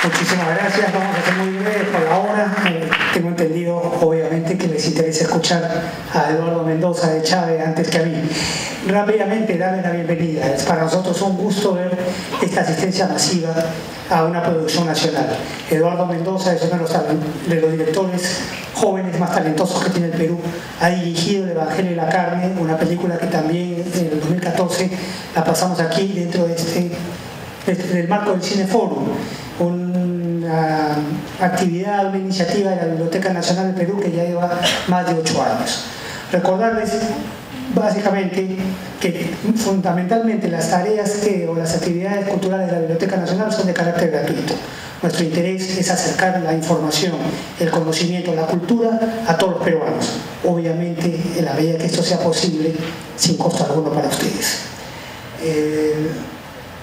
Muchísimas gracias, vamos a ser muy breves por la hora. Tengo entendido, obviamente, que les interesa escuchar a Eduardo Mendoza de Chávez antes que a mí. Rápidamente, darle la bienvenida. Es para nosotros un gusto ver esta asistencia masiva a una producción nacional. Eduardo Mendoza es uno de los directores jóvenes más talentosos que tiene el Perú. Ha dirigido El Evangelio y la Carne, una película que también en el 2014 la pasamos aquí dentro del marco del Cineforum, una actividad, una iniciativa de la Biblioteca Nacional del Perú que ya lleva más de 8 años. Recordarles básicamente que fundamentalmente las tareas o las actividades culturales de la Biblioteca Nacional son de carácter gratuito. Nuestro interés es acercar la información, el conocimiento, la cultura a todos los peruanos. Obviamente, en la medida que esto sea posible, sin costo alguno para ustedes.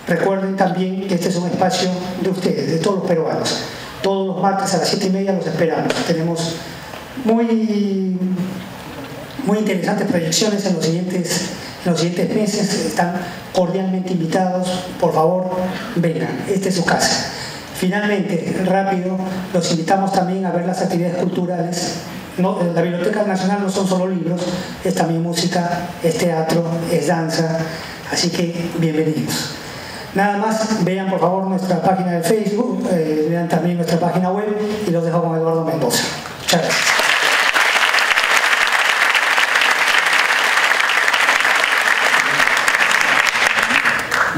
Recuerden también que este es un espacio de ustedes, de todos los peruanos. Todos los martes a las 7:30 los esperamos. Tenemos muy interesantes proyecciones en los siguientes meses. Están cordialmente invitados. Por favor, vengan. Esta es su casa. Finalmente, rápido, los invitamos también a ver las actividades culturales. La Biblioteca Nacional no son solo libros, es también música, es teatro, es danza. Así que, bienvenidos. Nada más, vean por favor nuestra página de Facebook, vean también nuestra página web y los dejo con Eduardo Mendoza. Muchas gracias.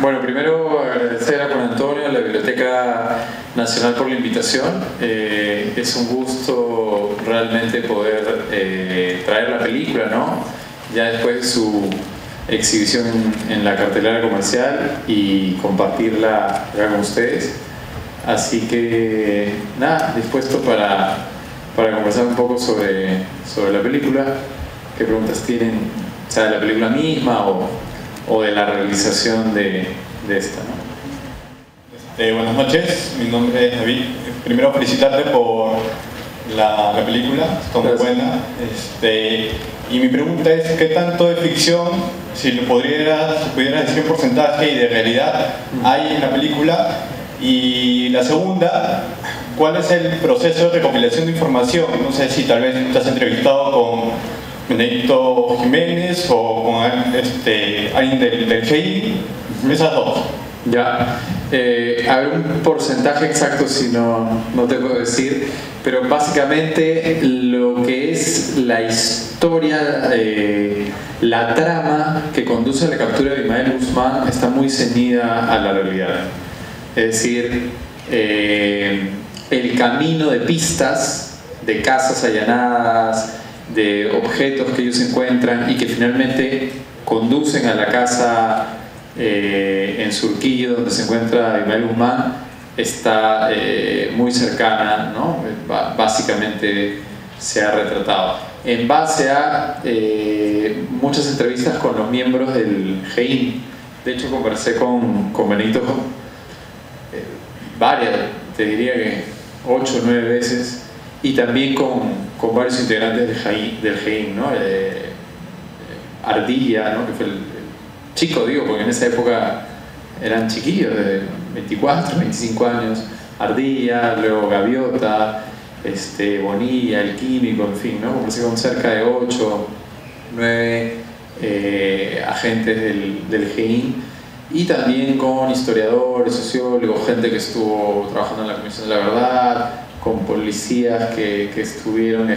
Bueno, primero agradecer a Juan Antonio, a la Biblioteca Nacional por la invitación. Es un gusto realmente poder traer la película, ¿no? Ya después de su exhibición en la cartelera comercial y compartirla acá con ustedes. Así que nada, dispuesto para conversar un poco sobre la película. ¿Qué preguntas tienen? O sea, de la película misma o de la realización de esta, ¿no? Buenas noches, mi nombre es David. Primero felicitarte por la película, está muy buena. Y mi pregunta es, ¿qué tanto de ficción, si pudieras decir un porcentaje y de realidad hay en la película? Y la segunda, ¿cuál es el proceso de recopilación de información? No sé si tal vez te has entrevistado con Benedicto Jiménez o con alguien del GEI, esas dos. Ya, a ver, un porcentaje exacto si no te puedo decir, pero básicamente lo que es la historia, la trama que conduce a la captura de Ismael Guzmán está muy ceñida a la realidad. Es decir, el camino de pistas, de casas allanadas, de objetos que ellos encuentran y que finalmente conducen a la casa en Surquillo donde se encuentra Ismael Guzmán, está muy cercana, ¿no? Básicamente se ha retratado en base a muchas entrevistas con los miembros del GEIN. De hecho, conversé con Benito varias, te diría que 8 o 9 veces, y también con varios integrantes del GEIN, ¿no? Ardilla, ¿no? Que fue el chico, digo, porque en esa época eran chiquillos de 24, 25 años. Ardilla, luego Gaviota, Bonilla, el químico, en fin, ¿no? Conversé con cerca de 8, 9 agentes del GEIN, y también con historiadores, sociólogos, gente que estuvo trabajando en la Comisión de la Verdad, con policías que estuvieron,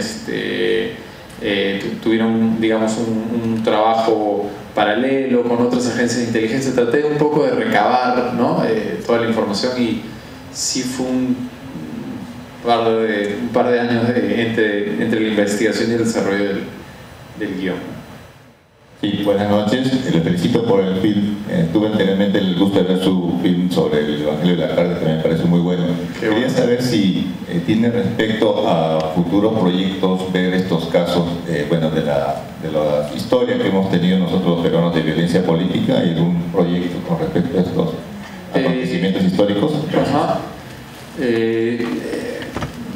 tuvieron, digamos, un trabajo paralelo con otras agencias de inteligencia. Traté un poco de recabar, ¿no? Toda la información, y sí fue un par de años entre la investigación y el desarrollo del guión. Sí, buenas noches. Les felicito por el film. Tuve anteriormente el gusto de ver su film sobre el Evangelio de la Carne, que me parece muy bueno. Quería saber si tiene respecto a futuros proyectos ver estos casos, bueno, de la historia que hemos tenido nosotros los peruanos de violencia política, y algún proyecto con respecto a estos acontecimientos históricos. Ajá.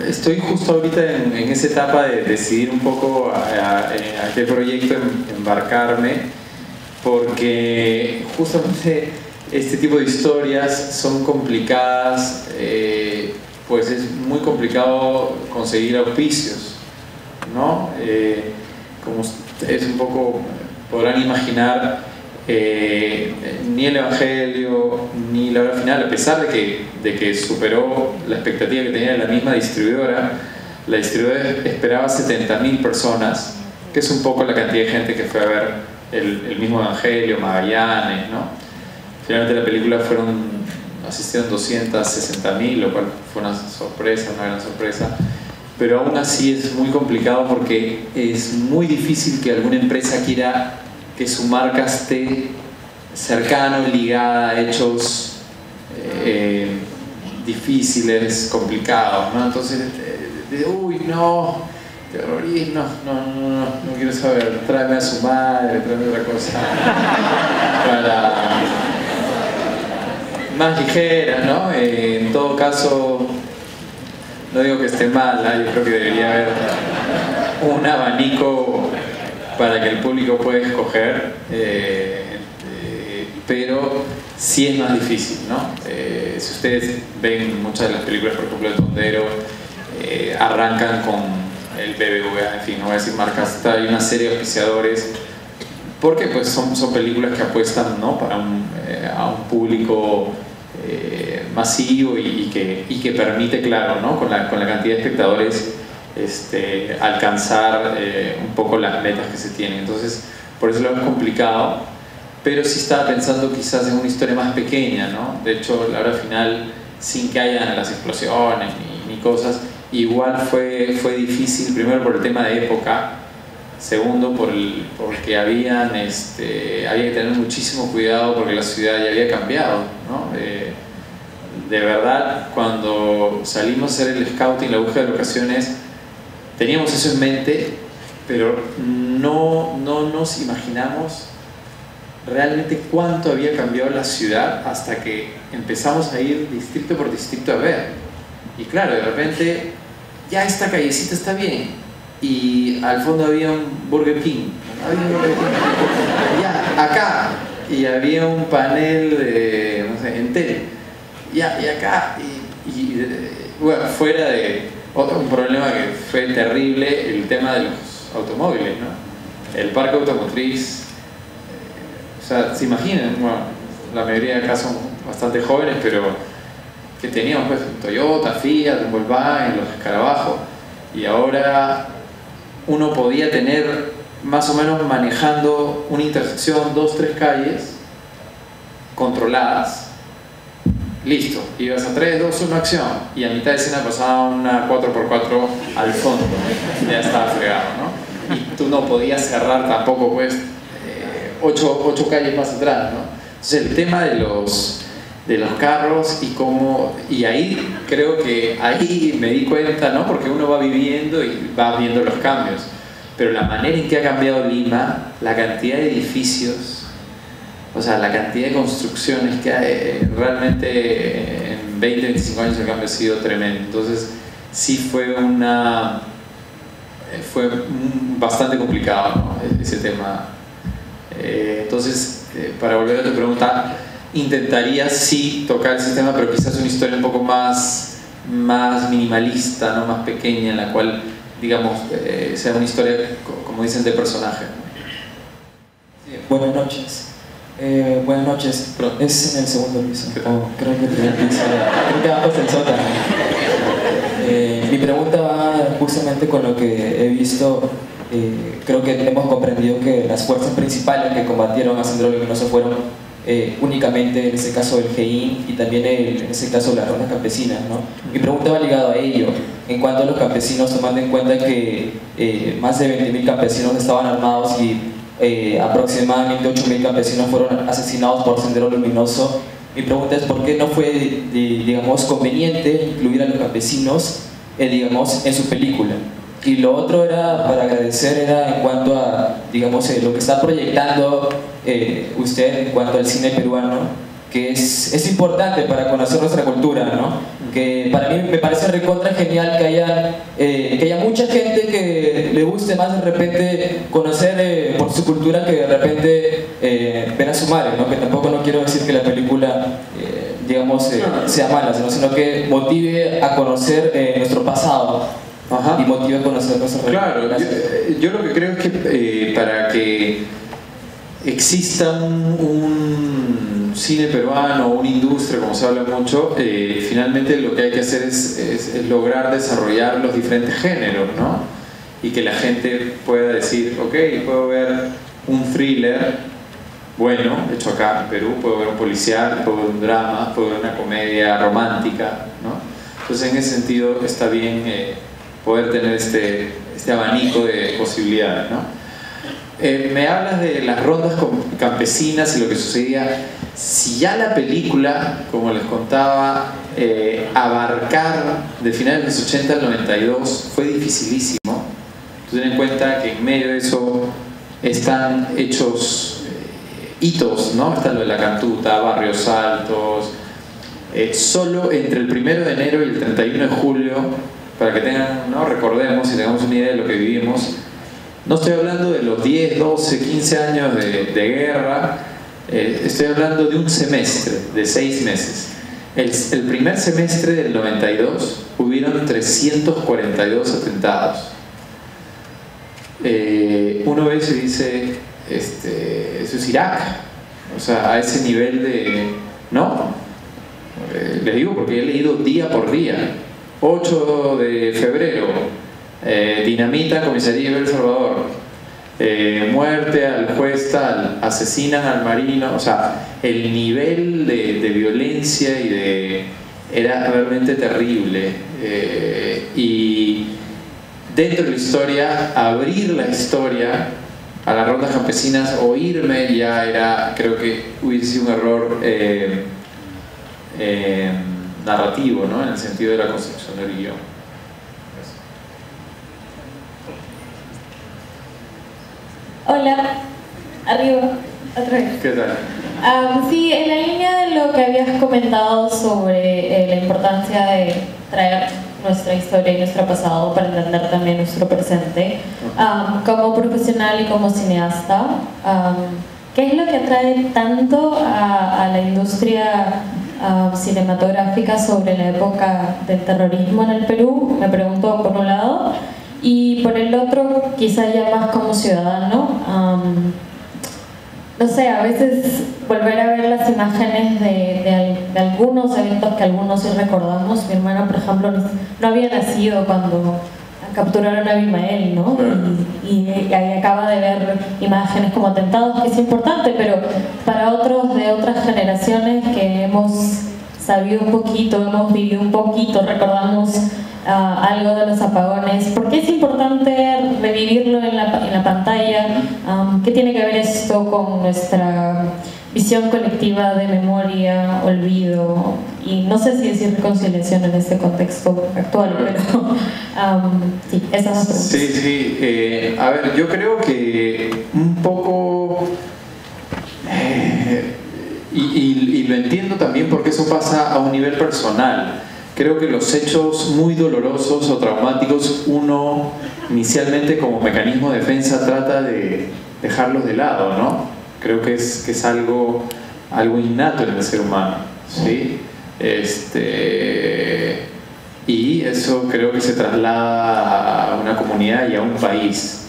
Estoy justo ahorita en esa etapa de decidir un poco a qué proyecto embarcarme, porque justamente este tipo de historias son complicadas, pues es muy complicado conseguir auspicios, ¿no? Como ustedes un poco podrán imaginar, ni el Evangelio ni la hora final, a pesar de que superó la expectativa que tenía la misma distribuidora, la distribuidora esperaba 70.000 personas, que es un poco la cantidad de gente que fue a ver el mismo Evangelio, Magallanes, ¿no? Finalmente la película asistieron 260.000, lo cual fue una sorpresa, una gran sorpresa, pero aún así es muy complicado porque es muy difícil que alguna empresa quiera que su marca esté cercano, ligada a hechos difíciles, complicados, ¿no? Entonces, uy, no, terrorismo, no quiero saber, tráeme a su madre, tráeme otra cosa para más ligera, ¿no? En todo caso, no digo que esté mal, ¿no? Yo creo que debería haber un abanico para que el público pueda escoger, pero sí es más difícil, ¿no? Si ustedes ven muchas de las películas, por ejemplo, de Tondero, arrancan con el BBVA, en fin, no voy a decir marcas, hay una serie de auspiciadores, porque pues son películas que apuestan, ¿no? A un público masivo y que permite, claro, ¿no? con la cantidad de espectadores alcanzar un poco las metas que se tienen. Entonces, por eso lo es complicado, pero sí estaba pensando quizás en una historia más pequeña, ¿no? De hecho, la hora final, sin que hayan las explosiones ni cosas, igual fue difícil, primero por el tema de época, segundo porque había que tener muchísimo cuidado porque la ciudad ya había cambiado, ¿no? De verdad, cuando salimos a hacer el scouting, la búsqueda de locaciones, teníamos eso en mente, pero no nos imaginamos realmente cuánto había cambiado la ciudad hasta que empezamos a ir distrito por distrito a ver. Y claro, de repente, ya esta callecita está bien, y al fondo había un Burger King, ya, acá, y había un panel de, no sé, Entel, ya, y acá, y bueno, fuera de un problema que fue terrible, el tema de los automóviles, ¿no? El parque automotriz, o sea, se imaginan, bueno, la mayoría de acá son bastante jóvenes, pero que teníamos pues un Toyota, Fiat, un Volkswagen, los escarabajos, y ahora uno podía tener más o menos manejando una intersección, 2, 3 calles controladas, listo, ibas a 3, 2, 1, acción, y a mitad de escena pasaba una 4x4 al fondo, ya estaba fregado, ¿no? Y tú no podías cerrar tampoco pues 8 calles más atrás, ¿no? Entonces el tema de los carros y ahí creo que ahí me di cuenta, ¿no? Porque uno va viviendo y va viendo los cambios, pero la manera en que ha cambiado Lima, la cantidad de edificios, o sea, la cantidad de construcciones que hay, realmente en 20, 25 años el cambio ha sido tremendo. Entonces sí fue bastante complicado, ¿no? Ese tema. Entonces, para volver a tu pregunta, intentaría sí tocar ese tema, pero quizás una historia un poco más minimalista, ¿no? Más pequeña, en la cual, digamos, sea una historia, como dicen, de personaje. Sí, buenas noches. Buenas noches. Es en el segundo piso. Creo que el primer piso. Creo que abajo es el sótano. Mi pregunta va justamente con lo que he visto. Creo que hemos comprendido que las fuerzas principales que combatieron a Sendero Luminoso fueron únicamente, en este caso, el GEIN y también, en este caso, las rondas campesinas, ¿no? Mi pregunta va ligada a ello, en cuanto a los campesinos, tomando en cuenta que más de 20.000 campesinos estaban armados y aproximadamente 8.000 campesinos fueron asesinados por Sendero Luminoso. Mi pregunta es por qué no fue, digamos, conveniente incluir a los campesinos, digamos, en su película. Y lo otro era, para agradecer, era en cuanto a, digamos, lo que está proyectando usted en cuanto al cine peruano, que es importante para conocer nuestra cultura, ¿no? Que para mí me parece recontra genial que haya mucha gente que le guste más de repente conocer por su cultura que de repente ver a su madre, ¿no? Que tampoco no quiero decir que la película digamos sea mala, sino que motive a conocer nuestro pasado. Ajá. Y motive a conocer nuestra Claro, yo lo que creo es que para que exista un cine peruano o una industria, como se habla mucho, finalmente lo que hay que hacer es lograr desarrollar los diferentes géneros, ¿no? Y que la gente pueda decir, ok, puedo ver un thriller bueno, hecho acá en Perú, puedo ver un policial, puedo ver un drama, puedo ver una comedia romántica, ¿no? Entonces en ese sentido está bien poder tener este abanico de posibilidades, ¿no? Me hablas de las rondas campesinas y lo que sucedía. Si ya la película, como les contaba, abarcar de finales de los 80 al 92 fue dificilísimo. Ten en cuenta que en medio de eso están hechos hitos, ¿no? Está lo de la Cantuta, Barrios Altos. Solo entre el 1 de enero y el 31 de julio, para que tengan, ¿no? Recordemos y tengamos una idea de lo que vivimos. No estoy hablando de los 10, 12, 15 años de guerra, estoy hablando de un semestre, de 6 meses. El primer semestre del 92 hubieron 342 atentados. Uno ve y dice, eso es Irak, o sea, a ese nivel de... ¿No? Les digo porque he leído día por día. 8 de febrero. Dinamita comisaría de El Salvador, muerte al juez tal, asesinan al marino, o sea, el nivel de violencia era realmente terrible, y dentro de la historia, abrir la historia a las rondas campesinas o irme ya era, creo que hubiese sido un error narrativo, ¿no? En el sentido de la construcción del guión. Hola, arriba, otra vez. ¿Qué tal? Sí, en la línea de lo que habías comentado sobre la importancia de traer nuestra historia y nuestro pasado para entender también nuestro presente, como profesional y como cineasta, ¿qué es lo que atrae tanto a la industria cinematográfica sobre la época del terrorismo en el Perú? Me pregunto por un lado. Y por el otro, quizá ya más como ciudadano, no sé, a veces volver a ver las imágenes de algunos eventos que algunos sí recordamos. Mi hermana, por ejemplo, no había nacido cuando capturaron a Abimael, ¿no? Y ahí acaba de ver imágenes como atentados, que es importante, pero para otros de otras generaciones que hemos sabido un poquito, hemos vivido un poquito, recordamos algo de los apagones. ¿Por qué es importante revivirlo en la pantalla? ¿Qué tiene que ver esto con nuestra visión colectiva de memoria, olvido? Y no sé si decir reconciliación en este contexto actual, pero sí, esas dos preguntas. Sí. A ver, yo creo que un poco... y lo entiendo también porque eso pasa a un nivel personal. Creo que los hechos muy dolorosos o traumáticos, uno inicialmente como mecanismo de defensa trata de dejarlos de lado, ¿no? Creo que es algo innato en el ser humano, ¿sí? Y eso creo que se traslada a una comunidad y a un país.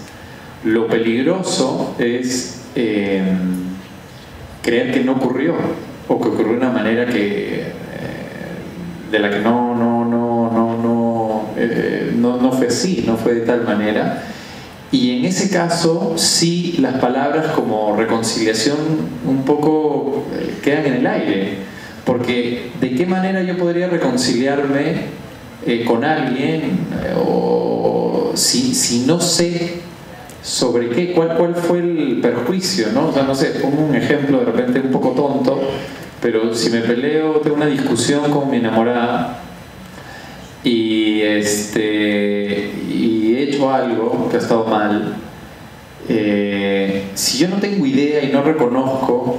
Lo peligroso es creer que no ocurrió, o que ocurrió de una manera de la que no fue así, no fue de tal manera. Y en ese caso sí las palabras como reconciliación un poco quedan en el aire, porque ¿de qué manera yo podría reconciliarme con alguien o si no sé sobre qué, cuál fue el perjuicio, ¿no? O sea, no sé, pongo un ejemplo de repente un poco tonto, pero si me peleo, tengo una discusión con mi enamorada y he hecho algo que ha estado mal, si yo no tengo idea y no reconozco,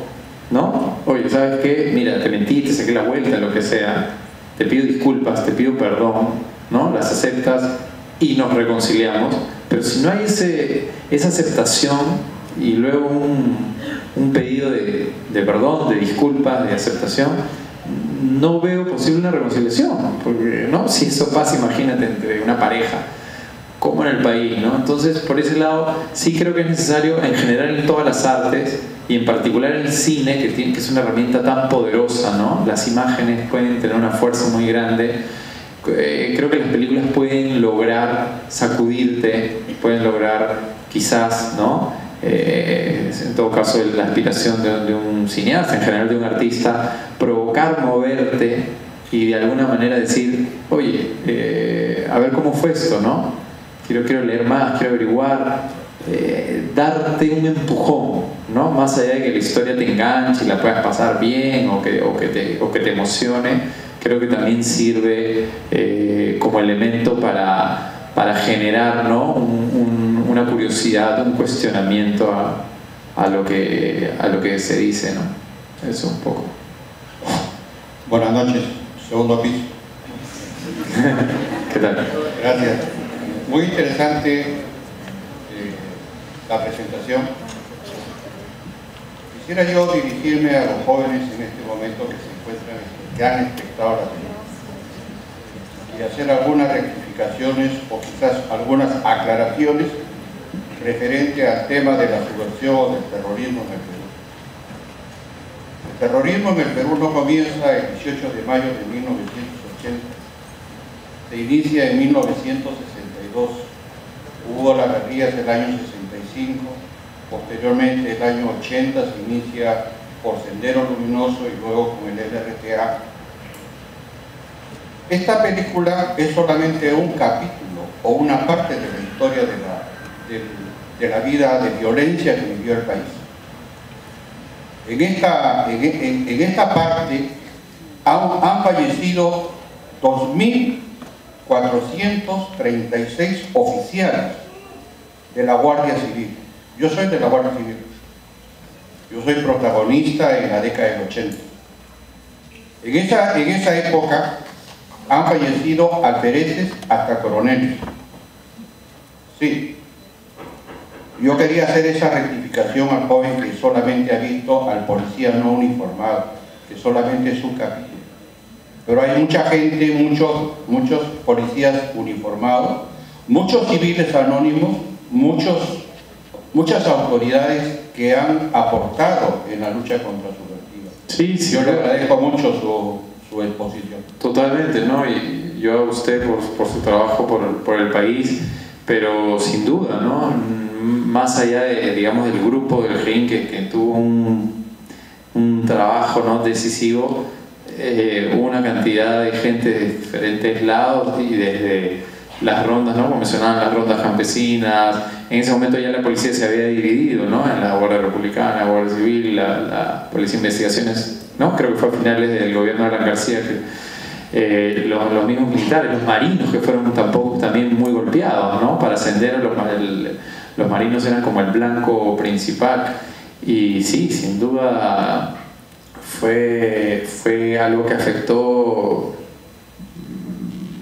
¿no? Oye, ¿sabes qué? Mira, te mentí, te saqué la vuelta, lo que sea, te pido disculpas, te pido perdón, ¿no? Las aceptas y nos reconciliamos. Pero si no hay esa aceptación y luego un pedido de perdón, de disculpas, de aceptación, no veo posible una reconciliación, porque ¿no? Si eso pasa, imagínate, entre una pareja, como en el país, ¿no? Entonces, por ese lado, sí creo que es necesario, en general en todas las artes, y en particular en el cine, que es una herramienta tan poderosa, ¿no? Las imágenes pueden tener una fuerza muy grande. Creo que las películas pueden lograr sacudirte, pueden lograr quizás, ¿no? En todo caso la aspiración de un cineasta, en general de un artista, provocar moverte y de alguna manera decir, oye, a ver cómo fue esto, ¿no? Quiero leer más, quiero averiguar, darte un empujón, ¿no? Más allá de que la historia te enganche y la puedas pasar bien o que te emocione. Creo que también sirve como elemento para generar, ¿no? una curiosidad, un cuestionamiento a lo que se dice, ¿no? Eso un poco. Buenas noches, segundo piso. ¿Qué tal? Gracias. Muy interesante la presentación. Quisiera yo dirigirme a los jóvenes en este momento que se encuentran, que han espectado la película, y hacer algunas rectificaciones o quizás algunas aclaraciones referente al tema de la subversión del terrorismo en el Perú. El terrorismo en el Perú no comienza el 18 de mayo de 1980, se inicia en 1962, hubo las guerrillas del año 65, posteriormente el año 80 se inicia por Sendero Luminoso y luego con el LRTA. Esta película es solamente un capítulo o una parte de la historia de la vida de violencia que vivió el país. En esta parte han fallecido 2.436 oficiales de la Guardia Civil. Yo soy de la Guardia Civil. Yo soy protagonista en la década del 80. En esa época han fallecido alfereces hasta coroneles. Sí. Yo quería hacer esa rectificación al joven que solamente ha visto al policía no uniformado, que solamente es un capítulo. Pero hay mucha gente, muchos policías uniformados, muchos civiles anónimos, muchas autoridades que han aportado en la lucha contra subversiva. Sí, yo le agradezco mucho su exposición. Totalmente, ¿no? Y yo a usted por su trabajo por el país, pero sin duda, ¿no? Más allá de, digamos, del grupo del GRIN que tuvo un trabajo, ¿no? decisivo, hubo una cantidad de gente de diferentes lados y desde las rondas, ¿no? Como mencionaban, las rondas campesinas. En ese momento ya la policía se había dividido, ¿no? En la Guardia Republicana, la Guardia Civil, la Policía de Investigaciones, ¿no? Creo que fue a finales del gobierno de Alan García que los mismos militares, los marinos que fueron también muy golpeados, ¿no? Para Sendero los marinos eran como el blanco principal y sí, sin duda fue algo que afectó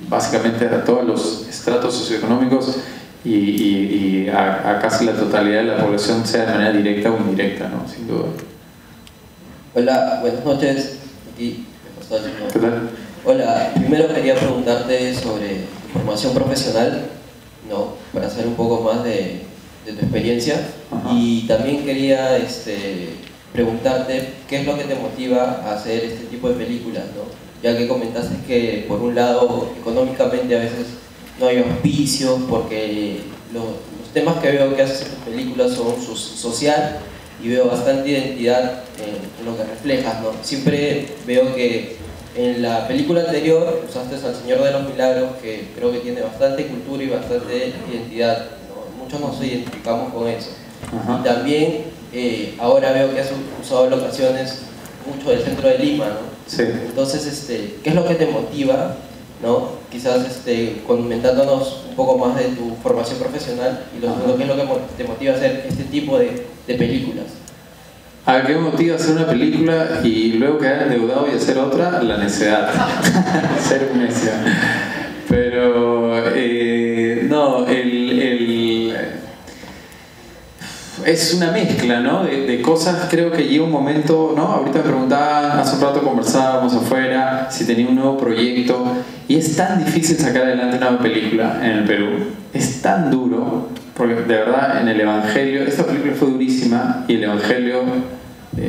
básicamente a todos los estratos socioeconómicos y a casi la totalidad de la población, sea de manera directa o indirecta, ¿no? Sin duda. Hola, buenas noches. Aquí me pasó el señor. ¿Qué tal? Hola, primero quería preguntarte sobre formación profesional, ¿no? Para saber un poco más de tu experiencia. Ajá. Y también quería preguntarte qué es lo que te motiva a hacer este tipo de películas, ¿no? Ya que comentaste que por un lado económicamente a veces no hay auspicios porque los temas que veo que haces en tus películas son social y veo bastante identidad en lo que reflejas, ¿no? Siempre veo que en la película anterior usaste al Señor de los Milagros, que creo que tiene bastante cultura y bastante identidad, ¿no? Muchos nos identificamos con eso. Ajá. Y también ahora veo que has usado locaciones mucho del centro de Lima, ¿no? Sí. Entonces, ¿qué es lo que te motiva, ¿no? Quizás comentándonos un poco más de tu formación profesional y lo segundo, ¿qué es lo que te motiva a hacer este tipo de películas? A ver, ¿qué me motiva a hacer una película y luego quedar endeudado y hacer otra? La necedad. Ser un necio. Pero, no, es una mezcla, ¿no? De cosas. Creo que llega un momento, ¿no? Ahorita me preguntaban, hace un rato conversábamos afuera si tenía un nuevo proyecto, y es tan difícil sacar adelante una película en el Perú. Es tan duro, porque de verdad en el Evangelio, esta película fue durísima, y el Evangelio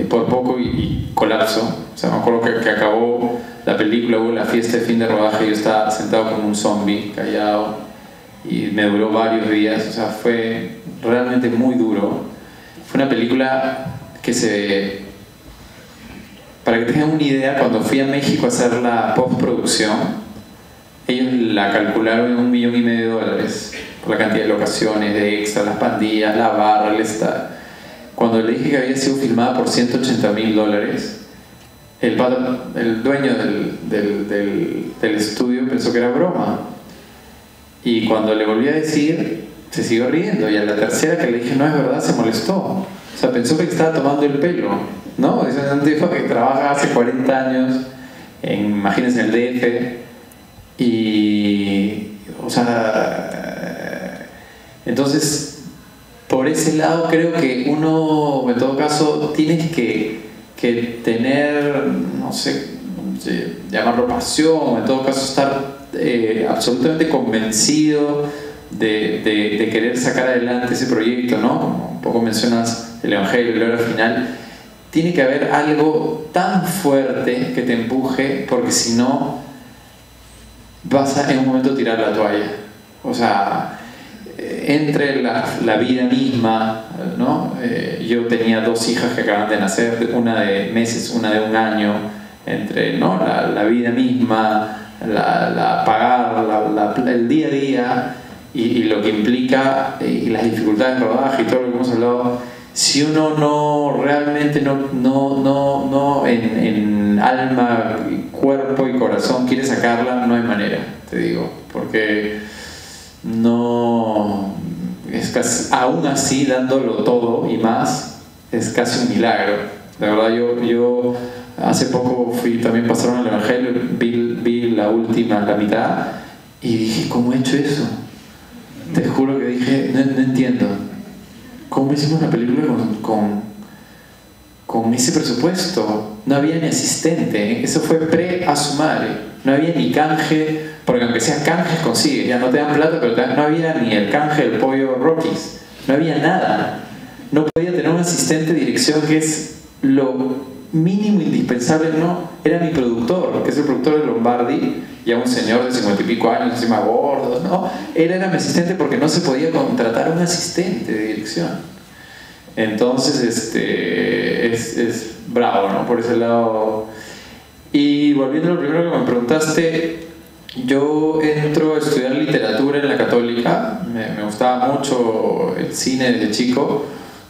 por poco y colapsó. O sea, me acuerdo que acabó la película, hubo la fiesta de fin de rodaje y yo estaba sentado como un zombie, callado, y me duró varios días. O sea, fue realmente muy duro. Fue una película que para que tengan una idea, cuando fui a México a hacer la postproducción, ellos la calcularon en $1,5 millones por la cantidad de locaciones, de extras, las pandillas, la barra, el estadio. Cuando le dije que había sido filmada por $180,000, el dueño del estudio pensó que era broma. Y cuando le volví a decir, se siguió riendo, y a la tercera que le dije no es verdad, se molestó. O sea, pensó que estaba tomando el pelo, ¿no? Es un tipo que trabaja hace 40 años, imagínense, en el DF, y, o sea, entonces, por ese lado creo que uno, en todo caso, tienes que tener, no sé, llamarlo pasión, en todo caso estar absolutamente convencido de querer sacar adelante ese proyecto, ¿no? Como un poco mencionas el Evangelio y la hora final. Tiene que haber algo tan fuerte que te empuje, porque si no vas a en un momento tirar la toalla. O sea, entre la vida misma, ¿no? Yo tenía 2 hijas que acaban de nacer, una de meses, una de 1 año, entre, ¿no? la vida misma, pagar el día a día, y lo que implica, y las dificultades de rodaje y todo lo que hemos hablado. Si uno no realmente no en alma, cuerpo y corazón quiere sacarla, no hay manera, te digo, porque no es casi, aún así dándolo todo y más, es casi un milagro. De verdad, yo hace poco también pasaron el Evangelio, vi la mitad, y dije, ¿cómo he hecho eso? Te juro que dije, no entiendo. ¿Cómo hicimos una película con ese presupuesto? No había ni asistente, eso fue pre-Asumare, no había ni canje, porque aunque sea canjes consigues, ya no te dan plata, pero no había ni el canje del pollo Rockies, no había nada. No podía tener un asistente de dirección, que es lo mínimo indispensable. No, era mi productor, que es el productor de Lombardi, ya un señor de 50 y pico años, encima gordo, ¿no? Él era mi asistente porque no se podía contratar un asistente de dirección. Entonces, es bravo, ¿no? Por ese lado. Y volviendo a lo primero que me preguntaste, yo entro a estudiar literatura en la Católica. Me gustaba mucho el cine desde chico,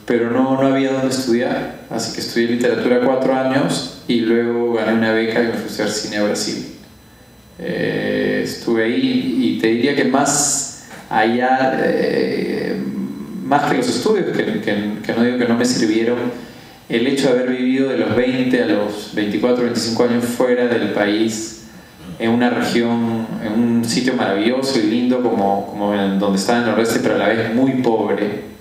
pero no había dónde estudiar, así que estudié literatura 4 años y luego gané una beca y me fui a estudiar cine a Brasil. Estuve ahí, y te diría que más allá, más que los estudios, que no digo que no me sirvieron, el hecho de haber vivido de los 20 a los 24, 25 años fuera del país, en una región, en un sitio maravilloso y lindo como en donde estaba en el noroeste, pero a la vez muy pobre,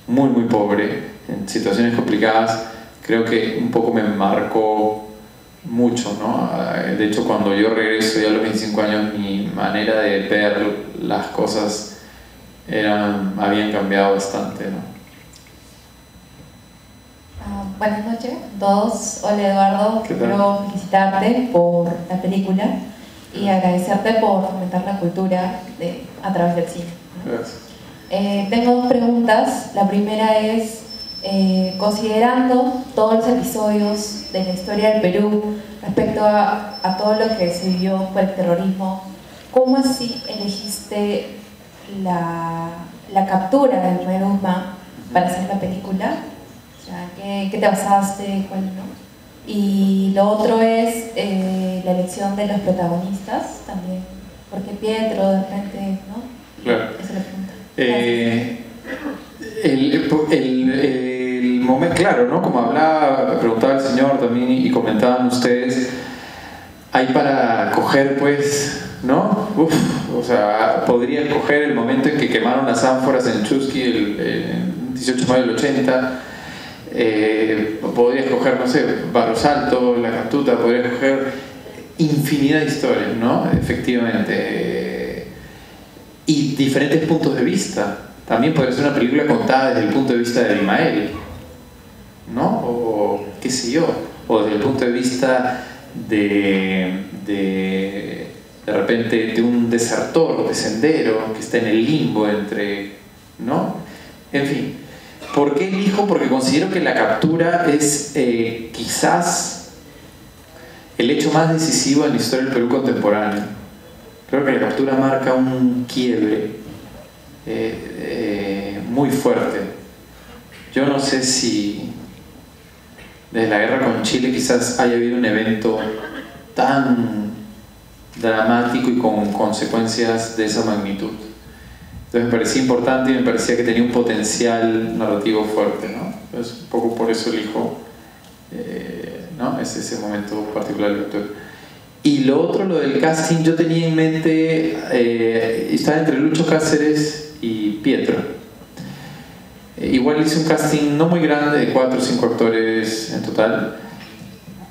muy pobre, en situaciones complicadas, creo que un poco me marcó mucho, ¿no? De hecho, cuando yo regreso ya a los 25 años, mi manera de ver las cosas habían cambiado bastante, ¿no? Buenas noches a todos. Hola Eduardo, quiero felicitarte por la película y agradecerte por fomentar la cultura a través del cine. Gracias. Tengo 2 preguntas. La primera es, considerando todos los episodios de la historia del Perú respecto a todo lo que se vivió por el terrorismo, ¿cómo así elegiste la captura del Merusma para hacer la película? O sea, ¿qué te basaste? ¿Cuál no? Y lo otro es la elección de los protagonistas también, porque Pietro de repente, ¿no? Claro. Esa es la pregunta. El claro, ¿no? Como preguntaba el señor también y comentaban ustedes, hay para coger, pues, ¿no? O sea, podría coger el momento en que quemaron las ánforas en Chusky el 18 de mayo del 80, podría coger, no sé, Barros Alto, La Cantuta, podría coger infinidad de historias, ¿no? Efectivamente. Y diferentes puntos de vista. También podría ser una película contada desde el punto de vista de Abimael, ¿no? O qué sé yo, o desde el punto de vista de repente de un desertor de sendero que está en el limbo entre, ¿no? En fin, ¿por qué elijo? Porque considero que la captura es quizás el hecho más decisivo en la historia del Perú contemporáneo. Creo que la captura marca un quiebre muy fuerte. Yo no sé si desde la guerra con Chile quizás haya habido un evento tan dramático y con consecuencias de esa magnitud. Entonces me parecía importante y me parecía que tenía un potencial narrativo fuerte, ¿no? Entonces un poco por eso elijo ¿no? ese momento particular del lector. Y lo otro, lo del casting, yo tenía en mente, estaba entre Lucho Cáceres y Pietro. Igual hice un casting no muy grande, de 4 o 5 actores en total,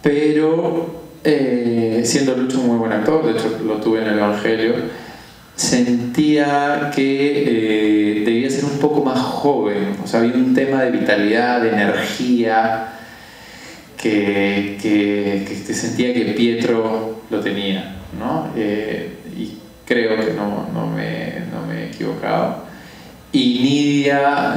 pero siendo Lucho un muy buen actor, de hecho lo tuve en el Evangelio, sentía que debía ser un poco más joven, o sea, había un tema de vitalidad, de energía, que sentía que Pietro lo tenía, ¿no? Y creo que no me he equivocado. Y Nidia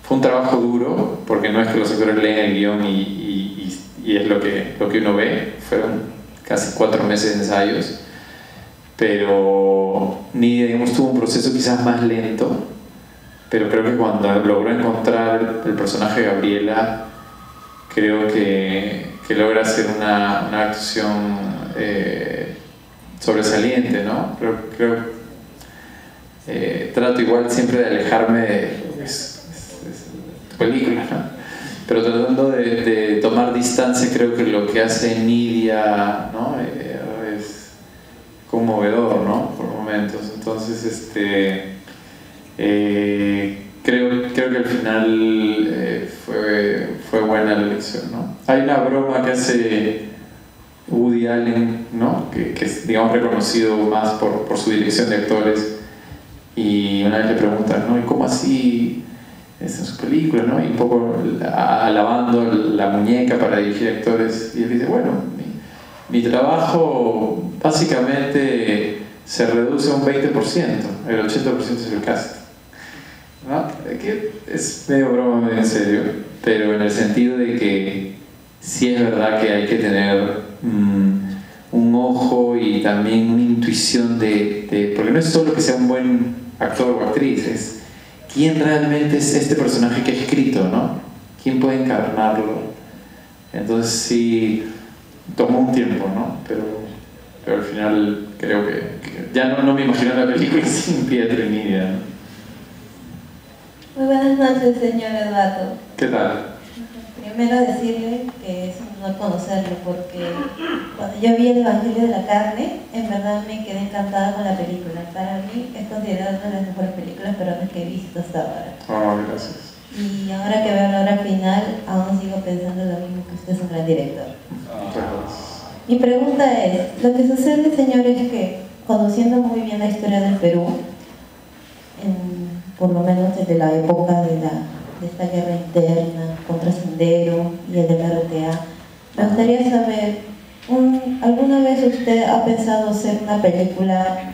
fue un trabajo duro, porque no es que los actores leen el guión y es lo que uno ve. Fueron casi 4 meses de ensayos, pero Nidia, digamos, tuvo un proceso quizás más lento, pero creo que cuando logró encontrar el personaje de Gabriela, creo que logra hacer una actuación sobresaliente, ¿no? Creo trato igual siempre de alejarme de tu película, ¿no? Pero tratando de tomar distancia, creo que lo que hace Nidia, ¿no? Es conmovedor, ¿no? Por momentos. Entonces, creo que al final fue buena la elección, ¿no? Hay una broma que hace Woody Allen, ¿no? Que es, digamos, reconocido más por su dirección de actores, y una vez le preguntan, ¿no? ¿Y cómo así es en su película, ¿no? Y un poco alabando la muñeca para dirigir actores, y él dice, bueno, mi trabajo básicamente se reduce a un 20%, el 80% es el cast, ¿no? Que es medio broma, medio en serio, pero en el sentido de que sí es verdad que hay que tener un ojo y también una intuición porque no es solo que sea un buen actor o actriz, es quién realmente es este personaje que ha escrito, ¿no? ¿Quién puede encarnarlo? Entonces sí, tomó un tiempo, ¿no? Pero al final creo que ya no me imagino la película sin Pietro y Nidia, ¿no? Muy buenas noches, señor Eduardo. ¿Qué tal? Primero decirle que es un honor conocerlo, porque cuando yo vi el Evangelio de la Carne, en verdad me quedé encantada con la película. Para mí es considerada una de las mejores películas peruanas que he visto hasta ahora. Oh, gracias. Y ahora que veo la hora final, aún sigo pensando lo mismo, que usted es un gran director. Mi pregunta es, lo que sucede, señor, es que conociendo muy bien la historia del Perú, por lo menos desde la época de esta guerra interna contra Sendero y el MRTA, me gustaría saber, ¿alguna vez usted ha pensado hacer una película,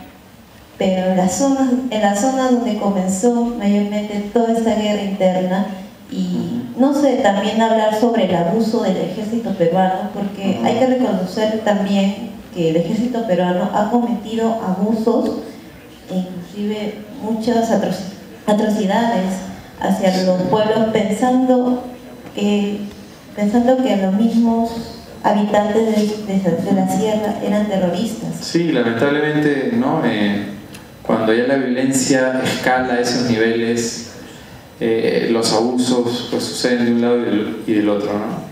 pero en la zona donde comenzó mayormente toda esta guerra interna, y no sé, también hablar sobre el abuso del ejército peruano, porque hay que reconocer también que el ejército peruano ha cometido abusos e inclusive muchas atrocidades hacia los pueblos, pensando que los mismos habitantes de la sierra eran terroristas. Sí, lamentablemente, ¿no? Cuando ya la violencia escala a esos niveles, los abusos pues suceden de un lado y del otro, ¿no?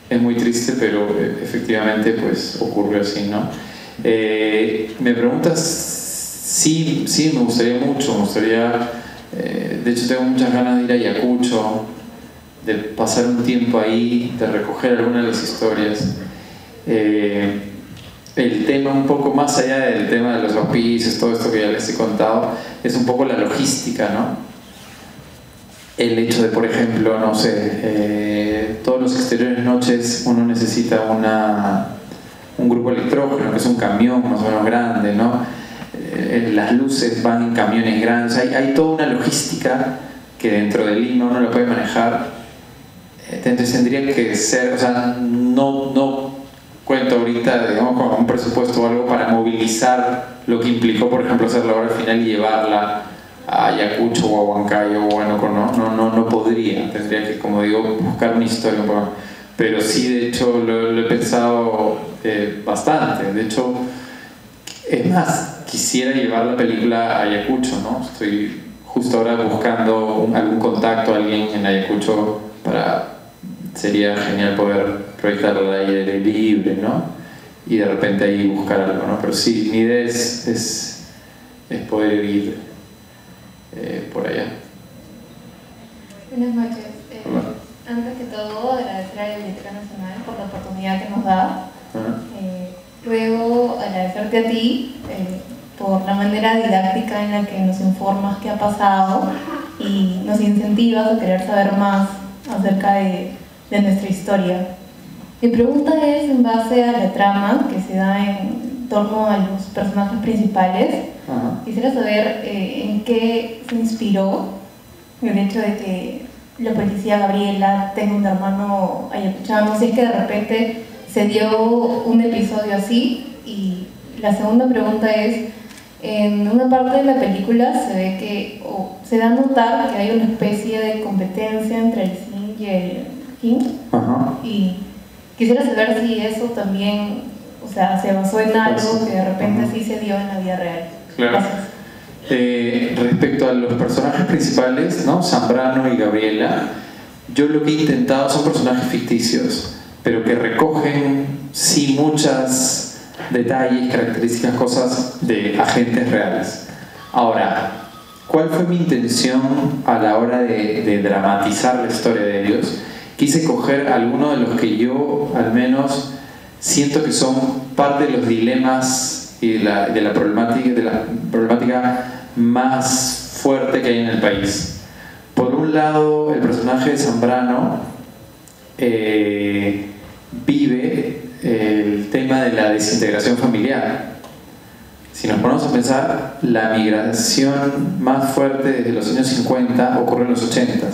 Es muy triste, pero efectivamente pues ocurrió así, ¿no? Me preguntas, sí, me gustaría mucho, de hecho tengo muchas ganas de ir a Ayacucho, de pasar un tiempo ahí, de recoger algunas de las historias. El tema, un poco más allá del tema de los auspicios, todo esto que ya les he contado, es un poco la logística, ¿no? El hecho de, por ejemplo, no sé, todos los exteriores noches uno necesita un grupo electrógeno, que es un camión más o menos grande, ¿no? Las luces van en camiones grandes, hay toda una logística que dentro de Lima uno lo puede manejar. Entonces tendría que ser, o sea, no cuento ahorita, digamos, con un presupuesto o algo para movilizar lo que implicó, por ejemplo, hacer la obra final y llevarla a Ayacucho o a Huancayo o Huánuco, no podría, tendría que, como digo, buscar una historia un poco. Pero sí, de hecho, lo he pensado bastante. De hecho, es más, quisiera llevar la película a Ayacucho, ¿no? Estoy justo ahora buscando algún contacto, alguien en Ayacucho, sería genial poder proyectarla al aire libre, ¿no? Y de repente ahí buscar algo, ¿no? Pero sí, mi idea es poder ir por allá. Buenas noches. Antes que todo, agradecer a la Biblioteca Nacional por la oportunidad que nos da. Luego, agradecerte a ti por la manera didáctica en la que nos informas qué ha pasado y nos incentivas a querer saber más acerca de nuestra historia. Mi pregunta es en base a la trama que se da en torno a los personajes principales. Quisiera saber en qué se inspiró el hecho de que la policía Gabriela tenga un hermano ayacuchano, si es que de repente se dio un episodio así. Y la segunda pregunta es, en una parte de la película se ve que, o se da a notar que hay una especie de competencia entre el Sim y el King. Y quisiera saber si eso también, o sea, se basó en algo que de repente sí se dio en la vida real. Claro. Respecto a los personajes principales, ¿no? Zambrano y Gabriela, yo lo que he intentado son personajes ficticios, pero que recogen sí muchas detalles, características, cosas de agentes reales. Ahora, ¿cuál fue mi intención a la hora de dramatizar la historia de ellos? Quise coger algunos de los que yo al menos siento que son parte de los dilemas y de la problemática más fuerte que hay en el país. Por un lado, el personaje de Zambrano vive el tema de la desintegración familiar. Si nos ponemos a pensar, la migración más fuerte desde los años 50 ocurrió en los 80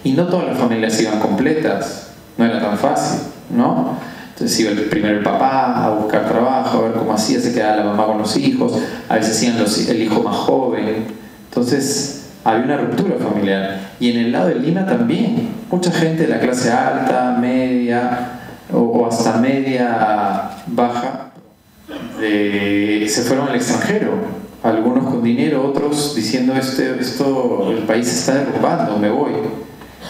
y no todas las familias iban completas, no era tan fácil, ¿no? Entonces iba primero el papá a buscar trabajo, a ver cómo hacía, se quedaba la mamá con los hijos, a veces iban el hijo más joven. Entonces había una ruptura familiar. Y en el lado de Lima también, mucha gente de la clase alta, media o hasta media baja se fueron al extranjero. Algunos con dinero, otros diciendo el país se está derrumbando, me voy.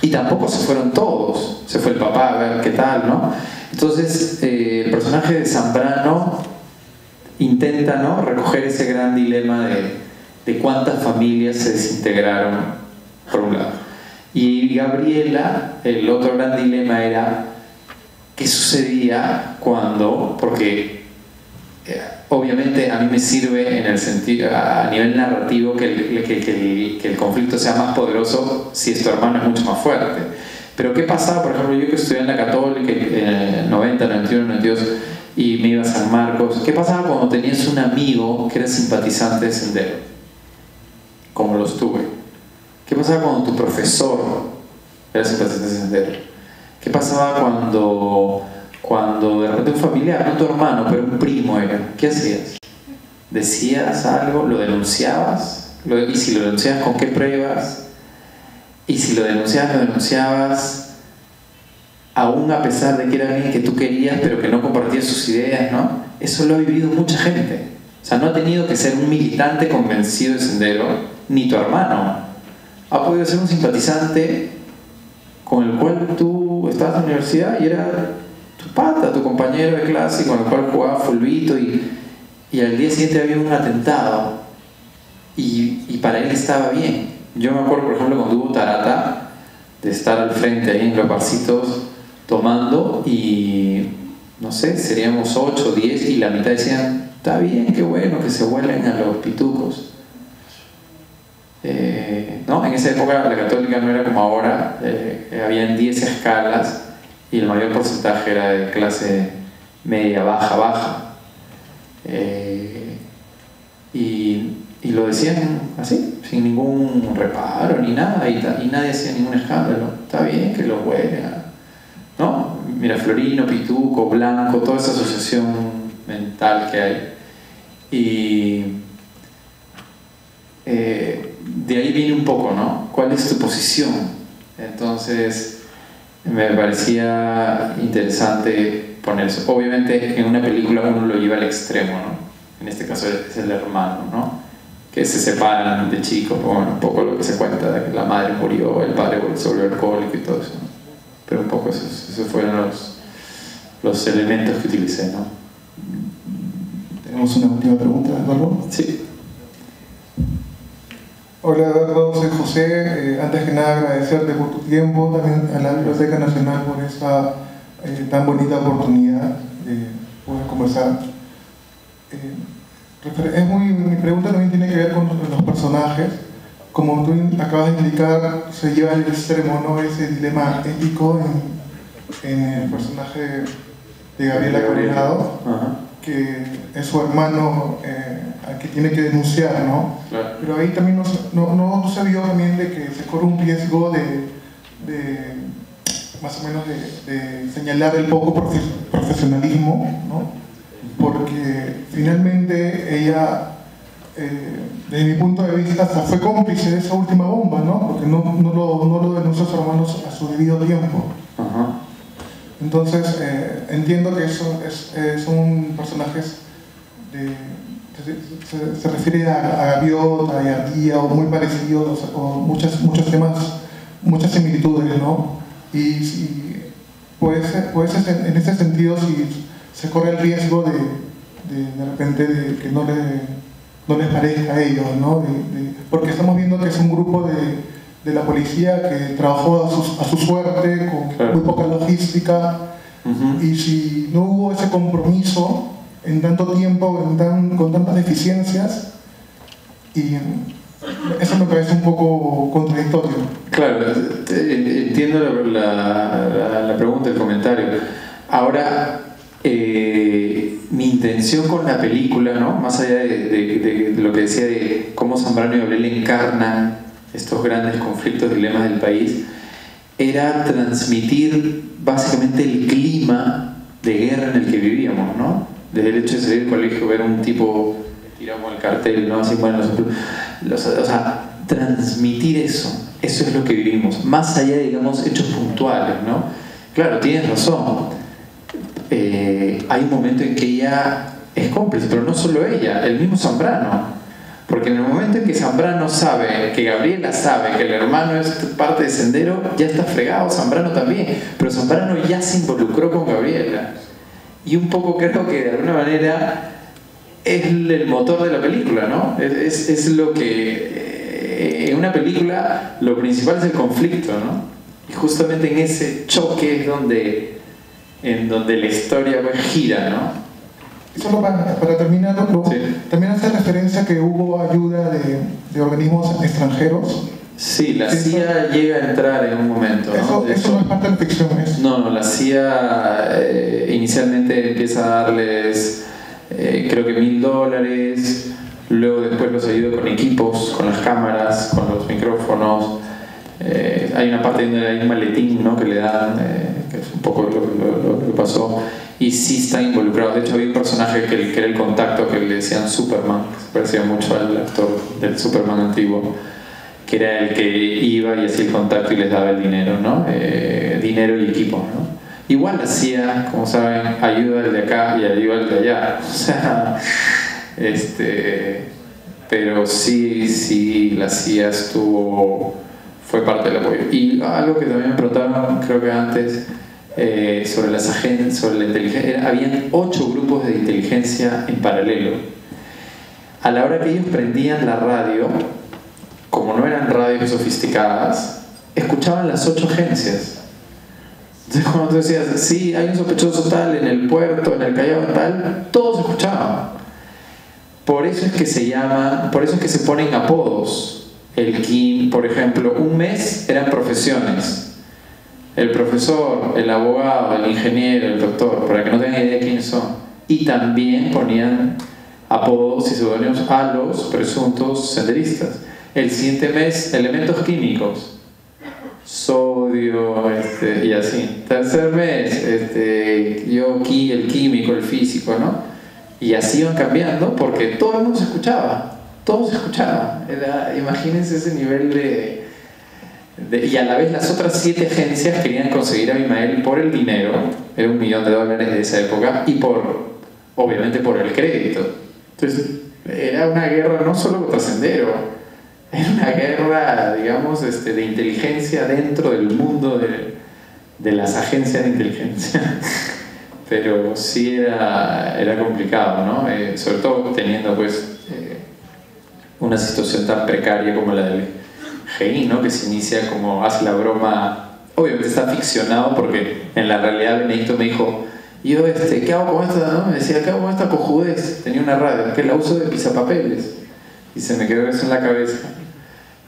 Y tampoco se fueron todos, se fue el papá a ver qué tal, ¿no? Entonces, el personaje de Zambrano intenta, ¿no?, recoger ese gran dilema de cuántas familias se desintegraron, por un lado. Y Gabriela, el otro gran dilema era qué sucedía cuando, porque obviamente a mí me sirve en el sentido, a nivel narrativo, que el conflicto sea más poderoso si tu hermano es mucho más fuerte. Pero ¿qué pasaba? Por ejemplo, yo que estudié en la Católica en 90, 91, 92 y me iba a San Marcos, ¿qué pasaba cuando tenías un amigo que era simpatizante de Sendero? Como los tuve. ¿Qué pasaba cuando tu profesor era simpatizante de Sendero? ¿Qué pasaba cuando de repente un familiar, no tu hermano, pero un primo era? ¿Qué hacías? ¿Decías algo? ¿Lo denunciabas? ¿Y si lo denunciabas, con qué pruebas? Y si lo denunciabas aún a pesar de que era alguien que tú querías pero que no compartía sus ideas, ¿no? Eso lo ha vivido mucha gente. O sea, no ha tenido que ser un militante convencido de Sendero, ni tu hermano. ha podido ser un simpatizante con el cual tú estabas en la universidad y era tu pata, tu compañero de clase con el cual jugaba fulbito y al día siguiente había un atentado y para él estaba bien. Yo me acuerdo, por ejemplo, cuando hubo Tarata, de estar al frente ahí en los barcitos tomando y no sé, seríamos 8 o 10 y la mitad decían, está bien, qué bueno que se vuelen a los pitucos. ¿No? En esa época la católica no era como ahora, habían 10 escalas y el mayor porcentaje era de clase media, baja. Y lo decían así, sin ningún reparo ni nada, y nadie hacía ningún escándalo. Está bien que los huelen, ¿no? Miraflorino, Pituco, Blanco, toda esa asociación mental que hay. Y de ahí viene un poco, ¿no? ¿Cuál es tu posición? Entonces me parecía interesante poner eso. Obviamente en una película uno lo lleva al extremo, ¿no? En este caso es el hermano, ¿no? Que se separan de chicos, bueno, un poco lo que se cuenta de que la madre murió, el padre se volvió alcohólico y todo eso, ¿no? Pero un poco esos fueron los elementos que utilicé, ¿no? Tenemos una última pregunta, Eduardo. Sí. Hola Eduardo, soy José. Antes que nada agradecerte por tu tiempo, también a la Biblioteca Nacional por esta tan bonita oportunidad de poder conversar. Mi pregunta también tiene que ver con los personajes. Como tú acabas de indicar, se lleva al extremo, ¿no? Ese dilema ético en el personaje de Gabriela Coronado, que es su hermano al que tiene que denunciar, ¿no? Claro. Pero ahí también no se vio también de que se corre un riesgo de más o menos de señalar el poco profesionalismo, ¿no? Porque finalmente ella, desde mi punto de vista, hasta fue cómplice de esa última bomba, ¿no? Porque no lo denunció a sus hermanos a su debido tiempo. Entonces, entiendo que eso son personajes se refiere a Gaviota y a Tía, o muy parecidos, o muchos temas, muchas similitudes, ¿no? Y pues en ese sentido, si se corre el riesgo de repente de que no les parezca a ellos, ¿no? Porque estamos viendo que es un grupo de la policía que trabajó a su suerte, con muy poca logística, y si no hubo ese compromiso en tanto tiempo, con tantas deficiencias, y eso me parece un poco contradictorio. Claro, entiendo la pregunta, el comentario. Ahora, mi intención con la película, ¿no? Más allá de lo que decía de cómo Zambrano y Gabriel encarnan estos grandes conflictos, dilemas del país, era transmitir básicamente el clima de guerra en el que vivíamos, ¿no? Desde el hecho de salir del colegio, ver a un tipo tiramos el cartel, ¿no? Así, bueno, o sea, transmitir eso es lo que vivimos, más allá de, digamos, hechos puntuales, ¿no? Claro, tienes razón. Hay un momento en que ella es cómplice, pero no solo ella, el mismo Zambrano, porque en el momento en que Zambrano sabe, que Gabriela sabe que el hermano es parte de Sendero, ya está fregado Zambrano también, pero Zambrano ya se involucró con Gabriela, y un poco creo que de alguna manera es el motor de la película, ¿no? Es lo que en una película lo principal es el conflicto, ¿no? Y justamente en ese choque es donde la historia gira, ¿no? Y solo para terminar, sí. También hace referencia a que hubo ayuda de organismos extranjeros. Sí, la CIA llega a entrar en un momento, ¿no? Eso no es parte de la ficción, ¿es? No, la CIA inicialmente empieza a darles creo que $1,000, luego después los ayuda con equipos, con las cámaras, con los micrófonos. Hay una parte donde hay un maletín, ¿no? Que le dan, que es un poco lo que pasó, y sí está involucrado. De hecho había un personaje que era el contacto, que le decían Superman, que se parecía mucho al actor del Superman antiguo, que era el que iba y hacía el contacto y les daba el dinero, ¿no? Dinero y equipo, ¿no? Igual la CIA, como saben, ayuda al de acá y ayuda al de allá, o sea, pero sí la CIA estuvo fue parte del apoyo. Y algo que también me preguntaron, creo que antes, sobre las agencias, sobre la inteligencia, habían 8 grupos de inteligencia en paralelo. A la hora que ellos prendían la radio, como no eran radios sofisticadas, escuchaban las 8 agencias. Entonces cuando tú decías, sí, hay un sospechoso tal en el puerto, en el Callao tal, todos escuchaban. Por eso es que se llaman, por eso es que se ponen apodos. El Kim, por ejemplo, un mes eran profesiones. El profesor, el abogado, el ingeniero, el doctor, para que no tengan idea de quiénes son. Y también ponían apodos y seudónimos a los presuntos senderistas. El siguiente mes, elementos químicos, sodio, y así. Tercer mes, el químico, el físico, ¿no? Y así iban cambiando porque todo el mundo se escuchaba. Todos se escuchaban. Imagínense ese nivel y a la vez las otras 7 agencias querían conseguir a Abimael por el dinero, era $1 millón de esa época, y obviamente por el crédito. Entonces era una guerra no solo contra Sendero, era una guerra, digamos, de inteligencia dentro del mundo de las agencias de inteligencia. Pero sí era complicado, ¿no? Sobre todo teniendo pues una situación tan precaria como la del GI, ¿no? Que se inicia como hace la broma, obviamente está ficcionado porque en la realidad Benedicto me dijo, yo ¿qué hago con esta? ¿No? Me decía, ¿qué hago con esta cojudez? Tenía una radio, que la uso de pisapapeles, y se me quedó eso en la cabeza.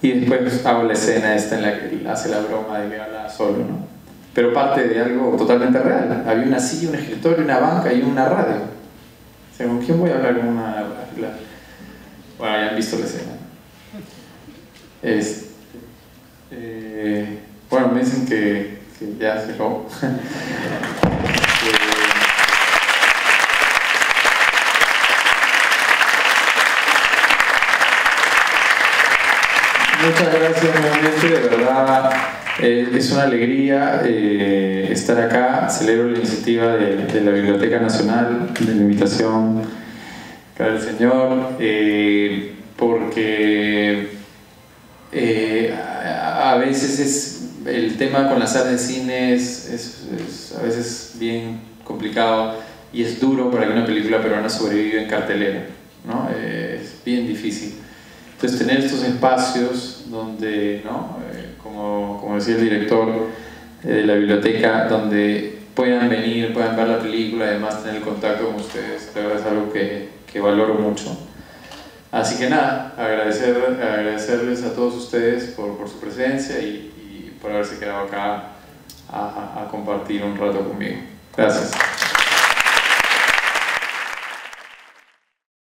Y después hago la escena esta en la que él hace la broma de que habla solo, ¿no? Pero parte de algo totalmente real. Había una silla, un escritorio, una banca y una radio. O sea, ¿con quién voy a hablar con una... Bueno, ya han visto la escena. Bueno, me dicen que ya se acabó. Muchas gracias nuevamente, de verdad. Es una alegría estar acá. Celebro la iniciativa de la Biblioteca Nacional, de la invitación del señor, porque a veces el tema con las salas de cine es a veces bien complicado y es duro para que una película peruana sobreviva en cartelera, ¿no? Es bien difícil. Entonces tener estos espacios donde, ¿no? Como decía el director de la biblioteca, donde puedan venir, puedan ver la película y además tener el contacto con ustedes, la verdad es algo que valoro mucho. Así que nada, agradecerles a todos ustedes por su presencia y por haberse quedado acá a compartir un rato conmigo. Gracias.